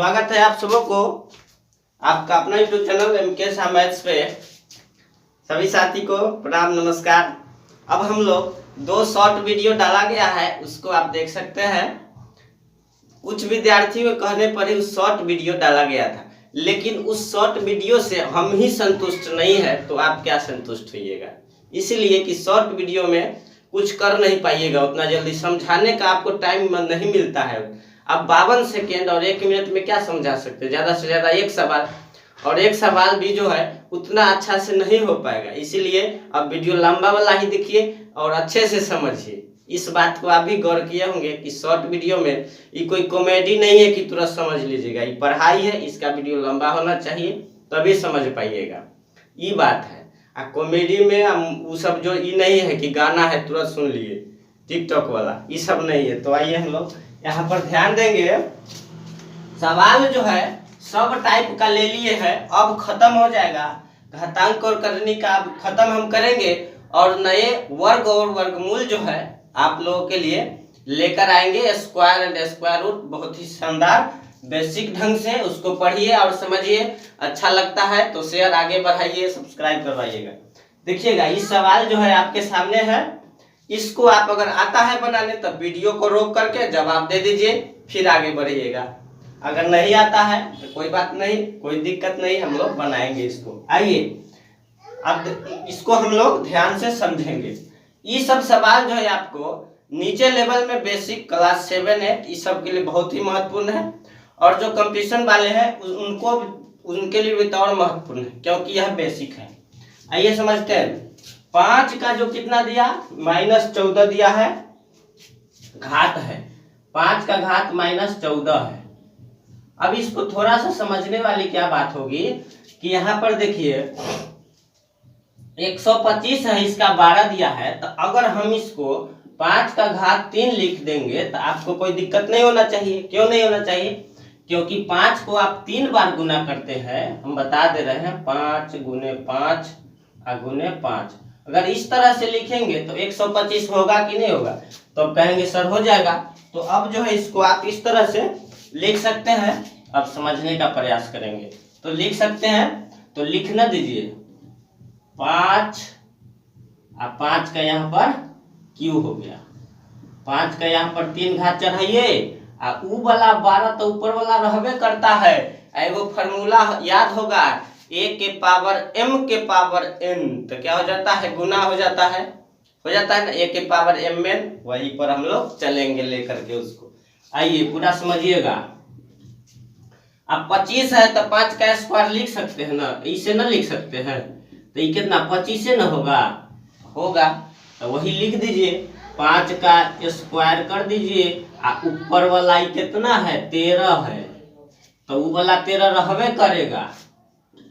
स्वागत है आप सबों को आपका अपना YouTube channel MK Shah maths पे। सभी साथी को प्रणाम नमस्कार। अब हम लोग 2 शॉर्ट वीडियो डाला गया है, उसको आप देख सकते हैं। कुछ विद्यार्थियों के कहने पर ही उस शॉर्ट वीडियो डाला गया था, लेकिन उस शॉर्ट वीडियो से हम ही संतुष्ट नहीं है तो आप क्या संतुष्ट होइएगा। इसलिए कि शॉर्ट वीडियो में कुछ कर नहीं पाइएगा, उतना जल्दी समझाने का आपको टाइम नहीं मिलता है। अब 52 सेकेंड और 1 मिनट में क्या समझा सकते हैं? ज़्यादा से ज़्यादा एक सवाल, और एक सवाल भी जो है उतना अच्छा से नहीं हो पाएगा। इसीलिए अब वीडियो लंबा वाला ही देखिए और अच्छे से समझिए। इस बात को आप भी गौर किए होंगे कि शॉर्ट वीडियो में ये कोई कॉमेडी नहीं है कि तुरंत समझ लीजिएगा, ये पढ़ाई है। इसका वीडियो लंबा होना चाहिए तभी समझ पाइएगा, ये बात है। कॉमेडी में हम वो सब जो ये नहीं है कि गाना है तुरंत सुन लिए टिकटॉक वाला, ये सब नहीं है। तो आइए हम लोग यहाँ पर ध्यान देंगे। सवाल जो है सब टाइप का ले लिए है, अब खत्म हो जाएगा। घातांक और करनी का अब खत्म हम करेंगे और नए वर्ग और वर्गमूल जो है आप लोगों के लिए लेकर आएंगे। स्क्वायर एंड स्क्वायर रूट बहुत ही शानदार बेसिक ढंग से उसको पढ़िए और समझिए। अच्छा लगता है तो शेयर आगे बढ़ाइए, सब्सक्राइब करवाइएगा। देखिएगा इस सवाल जो है आपके सामने है, इसको आप अगर आता है बनाने तब वीडियो को रोक करके जवाब दे दीजिए, फिर आगे बढ़िएगा। अगर नहीं आता है तो कोई बात नहीं, कोई दिक्कत नहीं, हम लोग बनाएंगे इसको। आइए अब इसको हम लोग ध्यान से समझेंगे। ये सब सवाल जो है आपको नीचे लेवल में बेसिक क्लास 7 8 इस सब के लिए बहुत ही महत्वपूर्ण है, और जो कंपटीशन वाले हैं उनको उनके लिए भी तो और महत्वपूर्ण है, क्योंकि यह बेसिक है। आइए समझते हैं। 5 का जो कितना दिया -14 दिया है, घात है 5 का घात -14 है। अब इसको थोड़ा सा समझने वाली क्या बात होगी कि यहाँ पर देखिए 125 है, इसका 12 दिया है। तो अगर हम इसको 5 का घात 3 लिख देंगे तो आपको कोई दिक्कत नहीं होना चाहिए। क्यों नहीं होना चाहिए? क्योंकि 5 को आप 3 बार गुना करते हैं। हम बता दे रहे हैं 5 गुने 5 गुने 5। अगर इस तरह से लिखेंगे तो 125 होगा कि नहीं होगा? तो अब कहेंगे सर हो जाएगा। तो अब जो है इसको आप इस तरह से लिख सकते हैं। अब समझने का प्रयास करेंगे तो लिख सकते हैं। तो लिखना दीजिए 5 का यहाँ पर क्यू हो गया। 5 का यहाँ पर 3 घात चढ़ाइए, ऊ वाला 12 तो ऊपर वाला रहबे करता है। एगो फॉर्मूला याद होगा, a के पावर m के पावर n, तो क्या हो जाता है? गुना हो जाता है ना, a के पावर mn। वहीं पर हम लोग चलेंगे लेकर के उसको। आइए पूरा समझिएगा। अब 25 है तो 5 का स्क्वायर लिख सकते हैं ना, इसे ना लिख सकते हैं? तो ये कितना 25 से ना होगा? तो वही लिख दीजिए, 5 का स्क्वायर कर दीजिए। ऊपर वाला ही कितना है? 13 है, तो वो वाला 13 रहबे करेगा।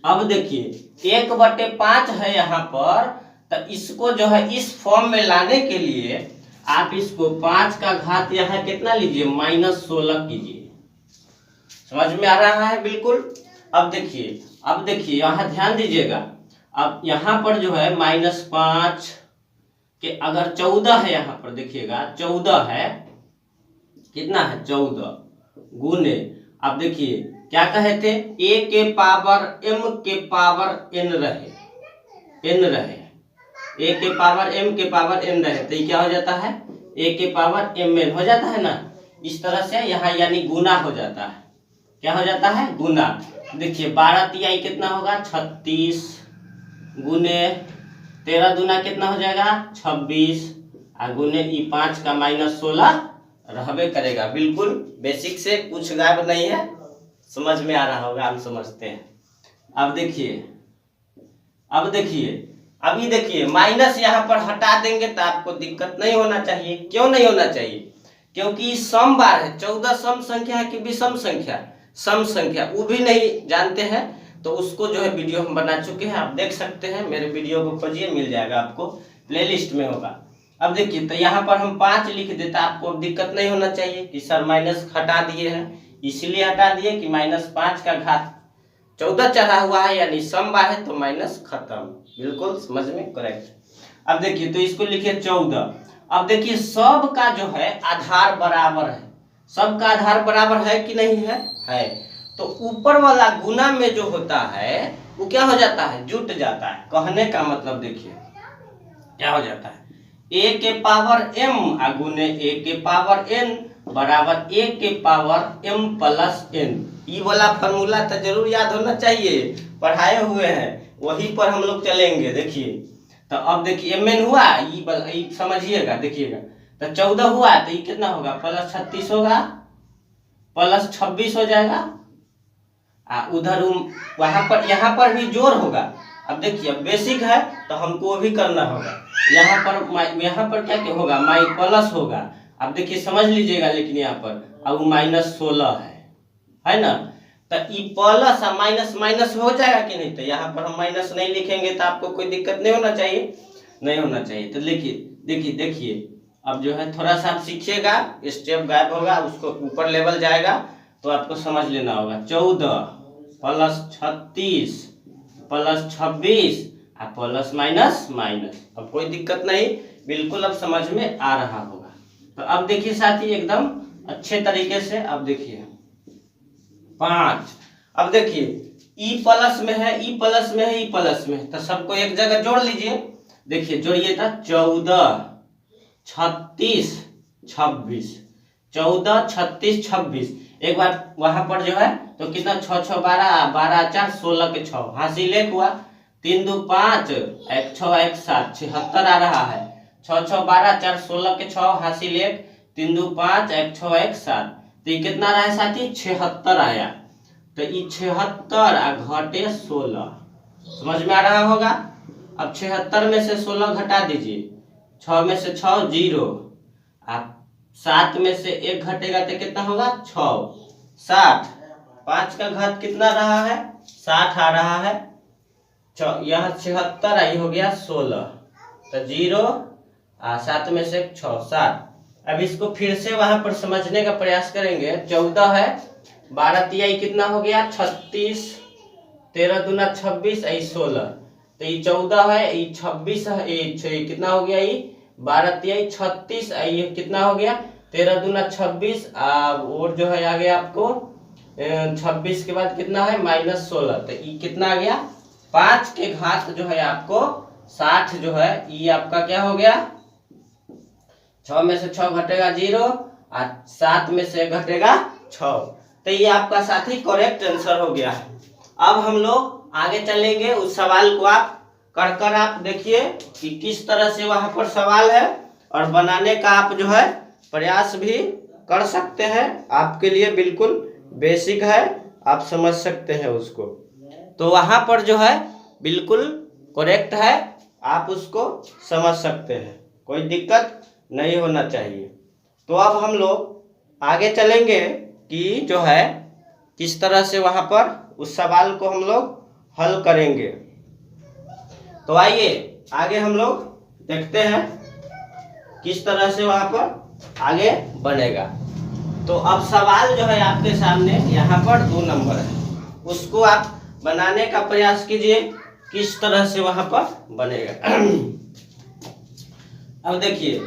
अब देखिए 1/5 है यहाँ पर, तो इसको जो है इस फॉर्म में लाने के लिए आप इसको 5 का घात यहाँ कितना लीजिए? -16 कीजिए। समझ में आ रहा है? बिल्कुल। अब देखिए यहाँ ध्यान दीजिएगा। अब यहाँ पर जो है -5 के अगर 14 है, यहाँ पर देखिएगा 14 है, कितना है? 14 गुने, अब देखिए क्या कहे थे? a के पावर m के पावर n रहे, a के पावर m के पावर n रहे, तो ये क्या हो जाता है? a के पावर mn हो जाता है ना। इस तरह से यहाँ यानी गुना हो जाता है। क्या हो जाता है? गुना। देखिए 12 तिहाई कितना होगा? 36 गुने 13 दूना कितना हो जाएगा? 26 गुने 5 का -16 रहबे करेगा। बिल्कुल बेसिक से कुछ गायब नहीं है, समझ में आ रहा होगा, हम समझते हैं। अब देखिए माइनस यहाँ पर हटा देंगे तो आपको दिक्कत नहीं होना चाहिए। क्यों नहीं होना चाहिए? क्योंकि सम बार है। 14 सम संख्या है कि विषम संख्या? सम संख्या। वो भी नहीं जानते हैं तो उसको जो है वीडियो हम बना चुके हैं, आप देख सकते हैं। मेरे वीडियो को खोजिए, मिल जाएगा आपको, प्लेलिस्ट में होगा। अब देखिए तो यहाँ पर हम 5 लिख देता, आपको दिक्कत नहीं होना चाहिए कि सर माइनस हटा दिए हैं। इसलिए हटा दिए कि -5 का घात 14 चढ़ा हुआ है, यानी सम बार है तो माइनस खत्म। बिल्कुल समझ में करेक्ट। अब देखिए तो इसको लिखे 14। अब देखिए सब का जो है आधार बराबर है। सबका आधार बराबर है कि नहीं है? है। तो ऊपर वाला गुना में जो होता है वो क्या हो जाता है, जुट जाता है। कहने का मतलब देखिए क्या हो जाता है, a के पावर m गुने a के पावर n बराबर a के पावर m प्लस n। ये वाला फॉर्मूला तो जरूर याद होना चाहिए, पढ़ाए हुए हैं, वहीं पर हम लोग चलेंगे। देखिए तो अब देखिए mn हुआ, ये समझिएगा, देखिएगा तो 14 हुआ तो ये कितना होगा, प्लस 36 होगा, प्लस 26 हो जाएगा। उधर वहां पर यहाँ पर भी जोड़ होगा। अब देखिए बेसिक है तो हमको वो भी करना होगा। यहाँ पर क्या होगा, माई प्लस होगा। अब देखिए समझ लीजिएगा, लेकिन यहाँ पर अब -16 है ना। तो ये प्लस माइनस माइनस हो जाएगा कि नहीं, तो यहाँ पर हम माइनस नहीं लिखेंगे तो आपको कोई दिक्कत नहीं होना चाहिए, नहीं होना चाहिए। तो देखिए अब जो है थोड़ा सा आप सीखिएगा, स्टेप गायब होगा, उसको ऊपर लेवल जाएगा तो आपको समझ लेना होगा। 14 plus 36 plus 26 plus minus minus. अब कोई दिक्कत नहीं, बिल्कुल अब समझ में आ रहा होगा। तो अब देखिए साथी एकदम अच्छे तरीके से, अब देखिए 5। अब देखिए ई प्लस में है, ई प्लस में है, ई प्लस में, तो सबको एक जगह जोड़ लीजिए। देखिए जोड़िए तो 14 36 26, 14 36 26। एक बार वहां पर जो है तो कितना 6 6 12 12 4 16 के 6 हासिल एक हुआ, 3 2 5 1 6 1 7 76 आ रहा है। 6 6 12 4 16 के 6 हासिल एक, 3 2 5 1 6 1 7, तो ये कितना रहा है साथी, 76 आया। तो ये 76 घटे 16, समझ में आ रहा होगा। अब 76 में से 16 घटा दीजिए, 6 में से 6 0, आप 7 में से 1 घटेगा तो कितना होगा 6 60, 5 का घात कितना रहा है 60 आ रहा है। यहाँ 76 आई हो गया 16, तो 0 7 में से 6 7। अब इसको फिर से वहां पर समझने का प्रयास करेंगे। 14 है, 12 तिहाई कितना हो गया 36, 13 दूना 26, 16, तो ये 14 है, ये 26 है, ये कितना हो गया, ये 12 तिहाई 36, ये कितना हो गया 13 दूना 26, और जो है आ गया आपको 26 के बाद कितना है -16, तो ये कितना आ गया 5 के घात जो है आपको 60 जो है, ये आपका क्या हो गया, 6 में से 6 घटेगा 0 और 7 में से घटेगा 6, तो ये आपका साथी करेक्ट आंसर हो गया है। अब हम लोग आगे चलेंगे, उस सवाल को आप कर आप देखिए कि किस तरह से वहां पर सवाल है, और बनाने का आप जो है प्रयास भी कर सकते हैं। आपके लिए बिल्कुल बेसिक है, आप समझ सकते हैं उसको। तो वहां पर जो है बिल्कुल करेक्ट है, आप उसको समझ सकते हैं, कोई दिक्कत नहीं होना चाहिए। तो अब हम लोग आगे चलेंगे कि जो है किस तरह से वहां पर उस सवाल को हम लोग हल करेंगे। तो आइए आगे हम लोग देखते हैं किस तरह से वहां पर आगे बनेगा। तो अब सवाल जो है आपके सामने यहाँ पर 2 नंबर है, उसको आप बनाने का प्रयास कीजिए किस तरह से वहां पर बनेगा। अब देखिए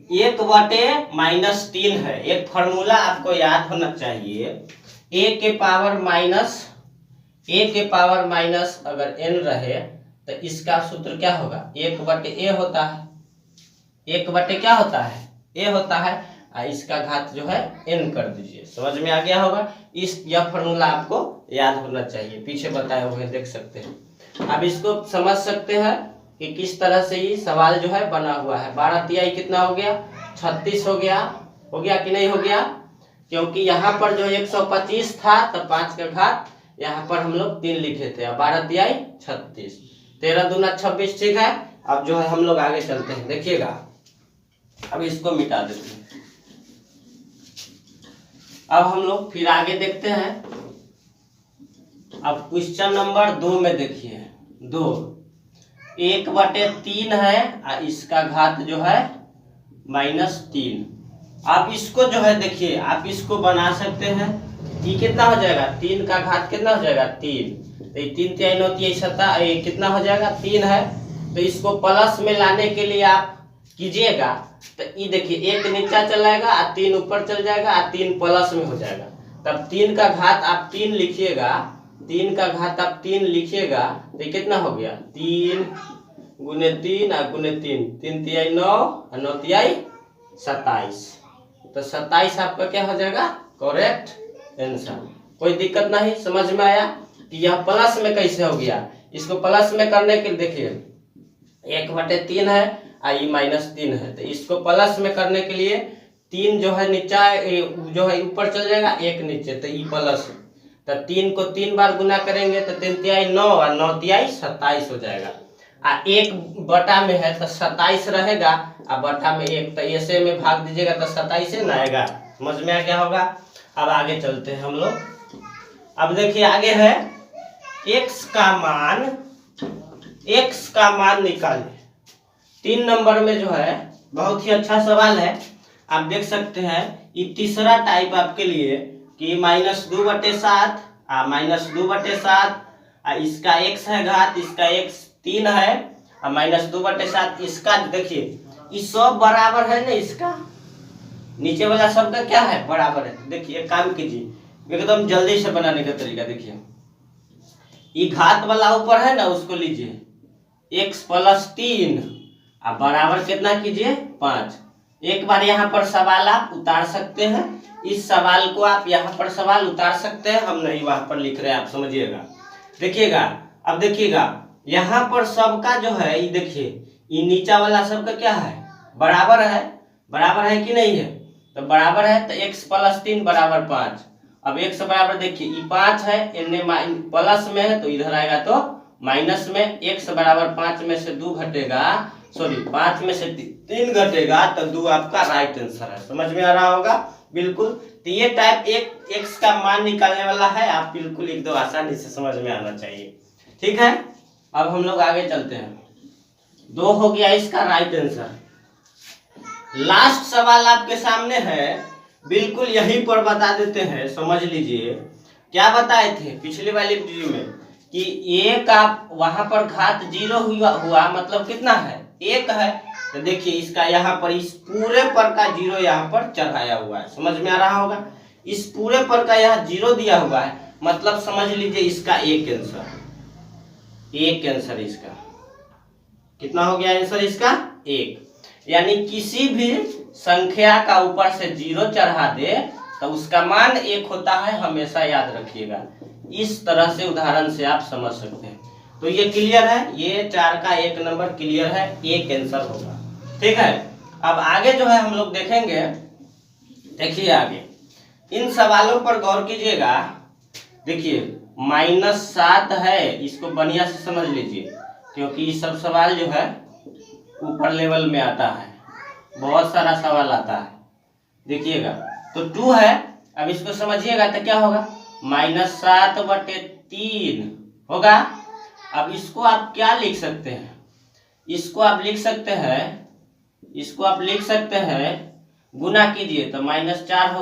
1/-3 है, एक फॉर्मूला आपको याद होना चाहिए। a के पावर माइनस अगर n रहे तो इसका सूत्र क्या होगा, 1/a होता है, 1/ क्या होता है a होता है, इसका घात जो है n कर दीजिए। समझ में आ गया होगा। यह फॉर्मूला आपको याद होना चाहिए, पीछे बताए हुए देख सकते हैं। अब इसको समझ सकते हैं कि किस तरह से ये सवाल जो है बना हुआ है। 12 तिहाई कितना हो गया 36 हो गया कि नहीं हो गया, क्योंकि यहाँ पर जो 125 था तो 5 का घात यहाँ पर हम लोग 3 लिखे थे, 12 तिहाई 36, 13 दूना 26, ठीक है। अब जो है हम लोग आगे चलते हैं, देखिएगा अब इसको मिटा देते हैं। अब हम लोग फिर आगे देखते हैं। अब क्वेश्चन नंबर 2 में देखिए, 2 1/3 है और इसका घात जो है -3। आप इसको जो है देखिए, आप इसको बना सकते हैं। ये कितना हो जाएगा, 3 का घात कितना हो जाएगा 3, तो 3 तिहाई 9 तिहाई 7, ये कितना हो जाएगा 3 है। तो इसको प्लस में लाने के लिए आप कीजिएगा, तो ये देखिए 1 नीचा चल जाएगा और 3 ऊपर चल जाएगा और 3 प्लस में हो जाएगा। तब 3 का घात आप 3 लिखिएगा, 3 का घात आप 3 लिखिएगा तो ये कितना हो गया 3 गुने 3 और गुने 3, 3 तिहाई 9 और 9 तिहाई 27। तो 27 आपका क्या हो जाएगा करेक्ट आंसर। कोई दिक्कत नहीं, समझ में आया कि यह प्लस में कैसे हो गया। इसको प्लस में करने के लिए देखिए 1/3 है और ये -3 है, तो इसको प्लस में करने के लिए 3 जो है नीचा जो है ऊपर चल जाएगा, 1 नीचे, तो ये प्लस। तो 3 को 3 बार गुना करेंगे तो 3 तिहाई 9 और 9 तिहाई 27 हो जाएगा। आ 1 बटा में है तो 27 रहेगा और बटा में 1, तो ऐसे में भाग दीजिएगा तो 27 से ना आएगा। समझ में आ गया होगा। अब आगे चलते हैं हम लोग। अब देखिए आगे है x का मान निकालें। 3 नंबर में जो है बहुत ही अच्छा सवाल है, आप देख सकते हैं। ये तीसरा टाइप आपके लिए कि -2/7 -2/7, इसका x है घात, इसका x 3 है और -2/7 इसका देखिए ये सब बराबर है ना, इसका नीचे वाला सबका क्या है बराबर है। देखिए एक काम कीजिए, एकदम जल्दी से बनाने का तरीका देखिए, ये घात वाला ऊपर है ना उसको लीजिए x + 3 और बराबर कितना कीजिए 5। एक बार यहाँ पर सवाल आप उतार सकते हैं, इस सवाल को आप यहाँ पर सवाल उतार सकते हैं, हम नहीं वहां पर लिख रहे हैं, आप समझिएगा। देखिएगा अब देखिएगा यहाँ पर सबका जो है ये देखिए ये नीचा वाला सबका क्या है बराबर है कि नहीं है, तो बराबर है तो x + 3 बराबर 5। अब x बराबर देखिए ये 5 है, इन्हें प्लस में है तो इधर आएगा तो माइनस में, x बराबर 5 में से 2 घटेगा, सॉरी 5 में से 3 घटेगा तो 2 आपका राइट आंसर है। समझ में आ रहा होगा बिल्कुल। तो ये टाइप एक x का मान निकालने वाला है, आप बिल्कुल एक दो आसानी से समझ में आना चाहिए। ठीक है, अब हम लोग आगे चलते हैं। 2 हो गया इसका राइट आंसर। लास्ट सवाल आपके सामने है, बिल्कुल यहीं पर बता देते हैं, समझ लीजिए। क्या बताए थे पिछली वाली वीडियो में कि 1 आप वहां पर घात 0 हुआ मतलब कितना है 1 है, तो देखिए इसका यहाँ पर इस पूरे पर का 0 यहाँ पर चढ़ाया हुआ है। समझ में आ रहा होगा, इस पूरे पर का यहाँ 0 दिया हुआ है, मतलब समझ लीजिए इसका एक आंसर इसका कितना हो गया आंसर इसका 1। यानी किसी भी संख्या का ऊपर से 0 चढ़ा दे तो उसका मान 1 होता है, हमेशा याद रखिएगा। इस तरह से उदाहरण से आप समझ सकते हैं। तो ये क्लियर है, ये 4 का 1 नंबर क्लियर है, एक आंसर होगा। ठीक है, अब आगे जो है हम लोग देखेंगे। देखिए आगे इन सवालों पर गौर कीजिएगा। देखिए -7 है, इसको बढ़िया से समझ लीजिए क्योंकि ये सब सवाल जो है ऊपर लेवल में आता है, बहुत सारा सवाल आता है। देखिएगा तो 2 है, अब इसको समझिएगा तो क्या होगा -7/3 होगा। अब इसको आप क्या लिख सकते हैं, इसको आप लिख सकते हैं गुना कीजिए तो -4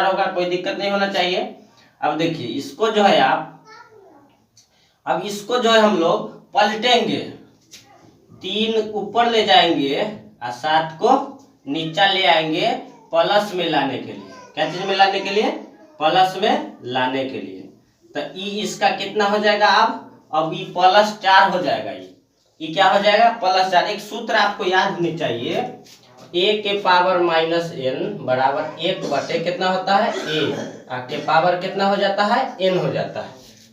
होगा, कोई दिक्कत नहीं होना चाहिए। अब देखिए इसको जो है हम लोग पलटेंगे, 3 ऊपर ले जाएंगे और 7 को नीचा ले आएंगे प्लस में लाने के लिए। क्या चीज में लाने के लिए प्लस में लाने के लिए। तो इसका कितना हो जाएगा अब ये +4 हो जाएगा। ये क्या हो जाएगा +4। एक सूत्र आपको याद होनी चाहिए, a के पावर -n बराबर 1 बटे कितना होता है a, के पावर कितना हो जाता है n हो जाता है।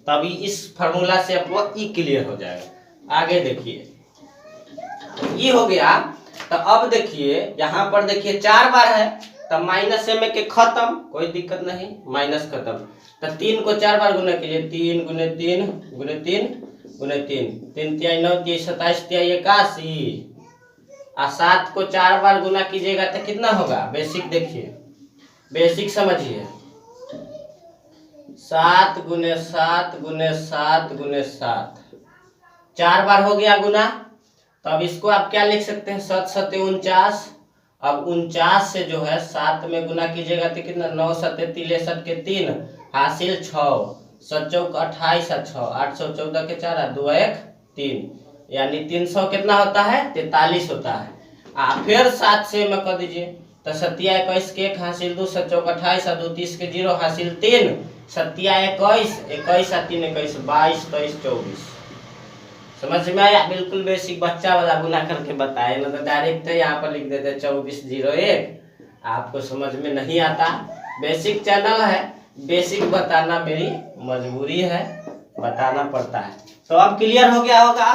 तभी इस फार्मूला से आपको ई क्लियर हो जाएगा। आगे देखिए ये हो गया। तो अब देखिए यहाँ पर देखिए 4 बार है तो -m के खत्म, कोई दिक्कत नहीं, माइनस खत्म। तो 3 को 4 बार गुना कीजिए, 3 गुने 3 गुने 3 गुने 3, 3 तिहाई 9 तिहाई 27 तिहाई 81 और 7 को 4 बार गुना कीजिएगा तो कितना होगा। बेसिक देखिए, बेसिक समझिए, 7 गुने 7 गुने 7 गुने 7, 4 बार हो गया गुना। तो अब इसको आप क्या लिख सकते हैं 7 7 49। अब 49 से जो है 7 में गुना कीजिएगा तो कितना 9 7 63 के 3 हासिल 6, 7 चौक 28 और 6 814 के 4 2 1 3, यानी 300 कितना होता है 43 होता है। फिर 7 से में कर दीजिए, तो 7 के 1 हासिल 2 7 चौक 28 और 2 30 के 0 हासिल 3 7 21 21 और 3 21 22 23 24। समझ में आया? बिल्कुल बेसिक बच्चा वाला गुना करके बताए, ना तो डायरेक्ट यहाँ पर लिख देते 2401। आपको समझ में नहीं आता। बेसिक चैनल है, बेसिक बताना मेरी मजबूरी है, बताना पड़ता है। तो अब क्लियर हो गया होगा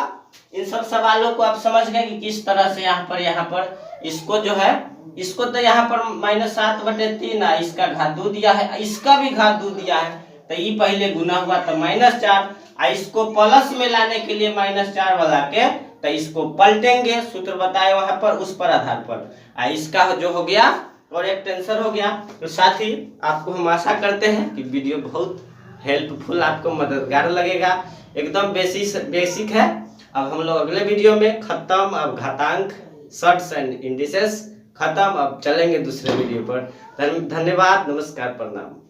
इन सब सवालों को, आप समझ गए कि किस तरह से यहाँ पर इसको जो है, इसको तो यहाँ पर -7/3 है, इसका घात 2 दिया है, इसका भी घात 2 दिया है, तो ये पहले गुना हुआ तो -4, इसको प्लस में लाने के लिए -4 वाला के तो इसको पलटेंगे, सूत्र बताए वहां पर, उस पर आधार पर इसका जो हो गया करेक्ट आंसर हो गया। तो साथी आपको हम आशा करते हैं कि वीडियो बहुत हेल्पफुल, आपको मददगार लगेगा। एकदम बेसिक है। अब हम लोग अगले वीडियो में खत्म, अब घातांक शॉर्ट्स एंड इंडिसेस खत्म, अब चलेंगे दूसरे वीडियो पर। धन्यवाद, नमस्कार, प्रणाम।